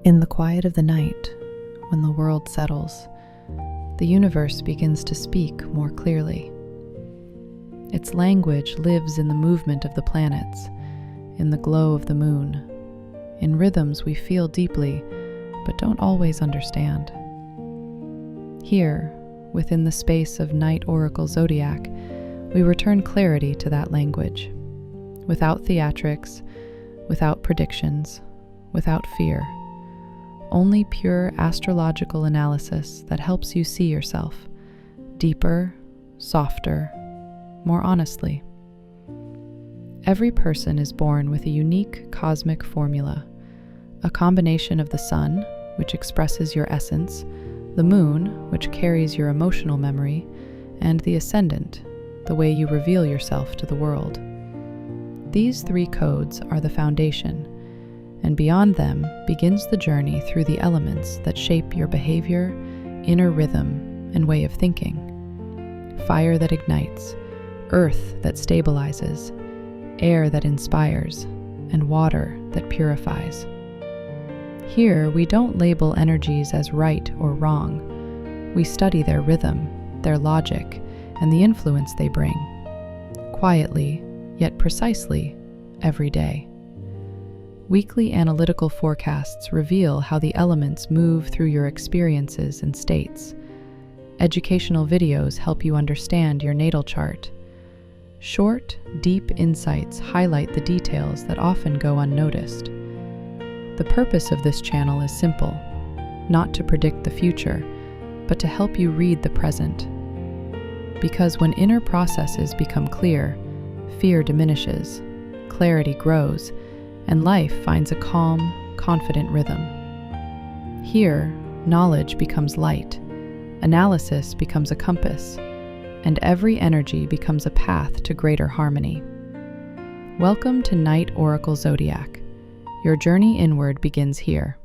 In the quiet of the night, when the world settles, the universe begins to speak more clearly. Its language lives in the movement of the planets, in the glow of the moon, in rhythms we feel deeply but don't always understand. Here, within the space of Night Oracle Zodiac, we return clarity to that language, without theatrics, without predictions, without fear. Only pure astrological analysis that helps you see yourself deeper, softer, more honestly. Every person is born with a unique cosmic formula, a combination of the sun, which expresses your essence, the moon, which carries your emotional memory, and the ascendant, the way you reveal yourself to the world. These three codes are the foundation, and beyond them begins the journey through the elements that shape your behavior, inner rhythm, and way of thinking. Fire that ignites, earth that stabilizes, air that inspires, and water that purifies. Here, we don't label energies as right or wrong. We study their rhythm, their logic, and the influence they bring, quietly, yet precisely, every day. Weekly analytical forecasts reveal how the elements move through your experiences and states. Educational videos help you understand your natal chart. Short, deep insights highlight the details that often go unnoticed. The purpose of this channel is simple, not to predict the future, but to help you read the present. Because when inner processes become clear, fear diminishes, clarity grows, and life finds a calm, confident rhythm. Here, knowledge becomes light, analysis becomes a compass, and every energy becomes a path to greater harmony. Welcome to Night Oracle Zodiac. Your journey inward begins here.